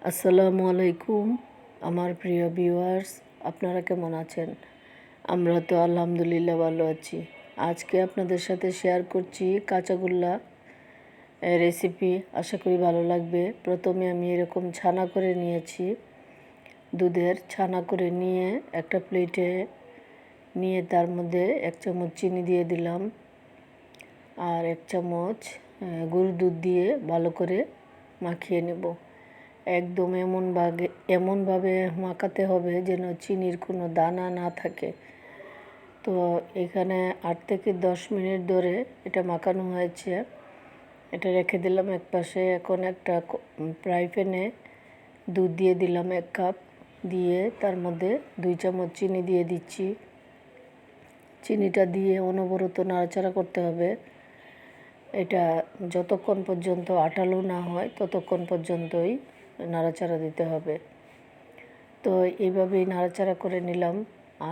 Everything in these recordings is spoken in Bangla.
আসসালামু আলাইকুম আমার প্রিয় ভিউয়ার্স, আপনারা কেমন আছেন? আমরা তো আলহামদুলিল্লাহ ভালো আছি। আজকে আপনাদের সাথে শেয়ার করছি কাঁচাগোল্লা রেসিপি। আশা করি ভালো লাগবে। প্রথমে আমি এরকম ছানা করে নিয়েছি, দুধের ছানা করে নিয়ে একটা প্লেটে নিয়ে তার মধ্যে 1 চামচ চিনি দিয়ে দিলাম আর 1 চামচ গুঁড়ো দুধ দিয়ে ভালো করে মাখিয়ে নেব। একদম এমনভাবে মাখাতে হবে যেন চিনির কোনো দানা না থাকে। তো এখানে 8 থেকে 10 মিনিট ধরে এটা মাখানো হয়েছে। এটা রেখে দিলাম একপাশে। এখন একটা ফ্রাই প্যানে দুধ দিয়ে দিলাম 1 কাপ, দিয়ে তার মধ্যে 2 চামচ চিনি দিয়ে দিচ্ছি। চিনিটা দিয়ে অনবরত নাড়াচাড়া করতে হবে। এটা যতক্ষণ পর্যন্ত আঠালো না হয় ততক্ষণ পর্যন্তই নাড়াচাড়া দিতে হবে। তো এইভাবেই নাড়াচাড়া করে নিলাম।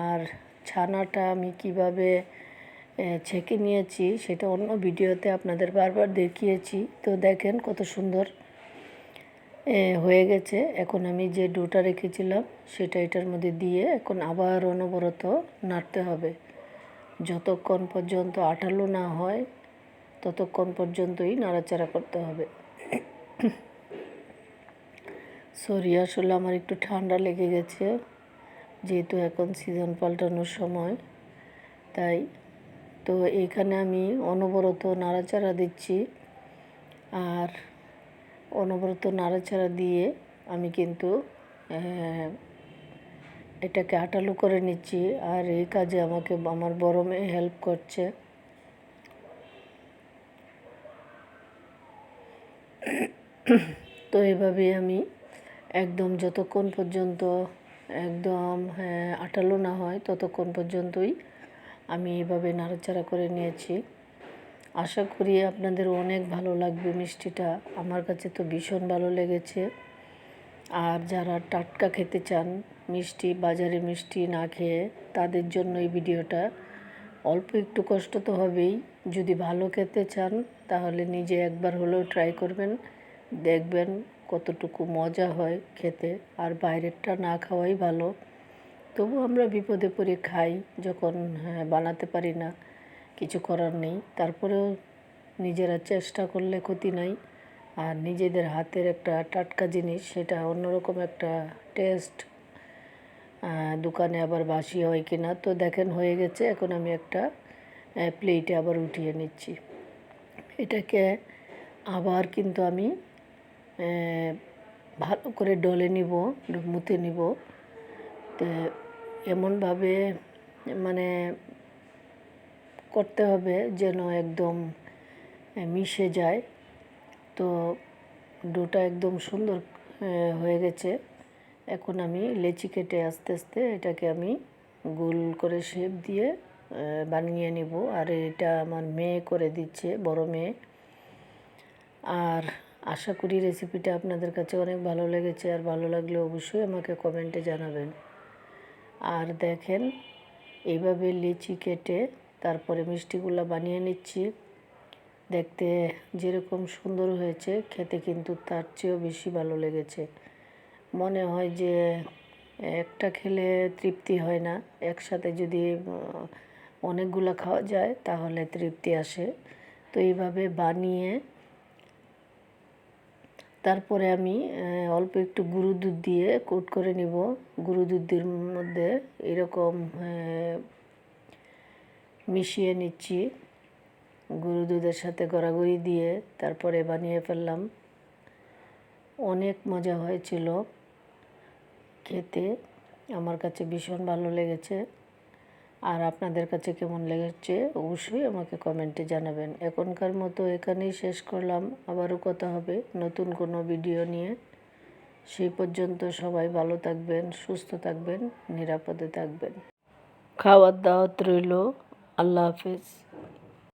আর ছানাটা আমি কিভাবে ছেঁকে নিয়েছি সেটা অন্য ভিডিওতে আপনাদের বারবার দেখিয়েছি। তো দেখেন কত সুন্দর হয়ে গেছে। এখন আমি যে ডোটা রেখেছিলাম সেটা এটার মধ্যে দিয়ে এখন আবার অনবরত নাড়তে হবে। যতক্ষণ পর্যন্ত আঠালো না হয় ততক্ষণ পর্যন্তই নাড়াচাড়া করতে হবে। সরি, আসলে আমার একটু ঠান্ডা লেগে গেছে, যেহেতু এখন সিজন পাল্টানোর সময়, তাই। তো এইখানে আমি অনবরত নাড়াচাড়া দিচ্ছি। আর অনবরত নাড়াচাড়া দিয়ে আমি কিন্তু এটাকে আটালো করে নিচ্ছি। আর এই কাজে আমাকে আমার বড় মেয়ে হেল্প করছে। তো এভাবেই আমি একদম যতক্ষণ পর্যন্ত একদম আঠালো না হয় ততক্ষণ পর্যন্তই আমি এভাবে নাড়াচাড়া করে নিয়েছি। আশা করি আপনাদের অনেক ভালো লাগবে মিষ্টিটা। আমার কাছে তো ভীষণ ভালো লেগেছে। আর যারা টাটকা খেতে চান মিষ্টি, বাজারে মিষ্টি না খেয়ে, তাদের জন্য এই ভিডিওটা। অল্প একটু কষ্ট তো হবেই। যদি ভালো খেতে চান তাহলে নিজে একবার হলেও ট্রাই করবেন, দেখবেন কতটুকু মজা হয় খেতে। আর বাইরেরটা না খাওয়াই ভালো। তবু আমরা বিপদে পড়ে খাই যখন বানাতে পারি না, কিছু করার নেই। তারপরেও নিজেরা চেষ্টা করলে ক্ষতি নাই। আর নিজেদের হাতের একটা টাটকা জিনিস, সেটা অন্যরকম একটা টেস্ট। দোকানে আবার বাসি হয় কি না। তো দেখেন হয়ে গেছে। এখন আমি একটা প্লেটে আবার উঠিয়ে নিচ্ছি। এটাকে আবার কিন্তু আমি ভালো করে ডলে নিব, মুথে নিব। তো এমনভাবে মানে করতে হবে যেন একদম মিশে যায়। তো ডোটা একদম সুন্দর হয়ে গেছে। এখন আমি লেচি কেটে আস্তে আস্তে এটাকে আমি গোল করে শেপ দিয়ে বানিয়ে নেব। আর এটা আমার মেয়ে করে দিচ্ছে, বড় মেয়ে। আর আশা করি রেসিপিটা আপনাদের কাছে অনেক ভালো লেগেছে। আর ভালো লাগলে অবশ্যই আমাকে কমেন্টে জানাবেন। আর দেখেন এইভাবে লিচি কেটে তারপরে মিষ্টিগুলো বানিয়ে নিচ্ছি। দেখতে যেরকম সুন্দর হয়েছে, খেতে কিন্তু তার চেয়েও বেশি ভালো লেগেছে। মনে হয় যে একটা খেলে তৃপ্তি হয় না, একসাথে যদি অনেকগুলো খাওয়া যায় তাহলে তৃপ্তি আসে। তো এইভাবে বানিয়ে তারপরে আমি অল্প একটু গুঁড়ো দুধ দিয়ে কোট করে নিব। গুঁড়ো দুধের মধ্যে এরকম মিশিয়ে নিচ্ছি। গুঁড়ো দুধের সাথে গড়াগড়ি দিয়ে তারপরে বানিয়ে ফেললাম। অনেক মজা হয়েছিল খেতে। আমার কাছে ভীষণ ভালো লেগেছে। আর আপনাদের কাছে কেমন লেগেছে অবশ্যই আমাকে কমেন্টে জানাবেন। এখনকার মতো এখানেই শেষ করলাম। আবারও কথা হবে নতুন কোনো ভিডিও নিয়ে। সেই পর্যন্ত সবাই ভালো থাকবেন, সুস্থ থাকবেন, নিরাপদে থাকবেন। খাওয়ার দাওয়াত রইল। আল্লাহ হাফেজ।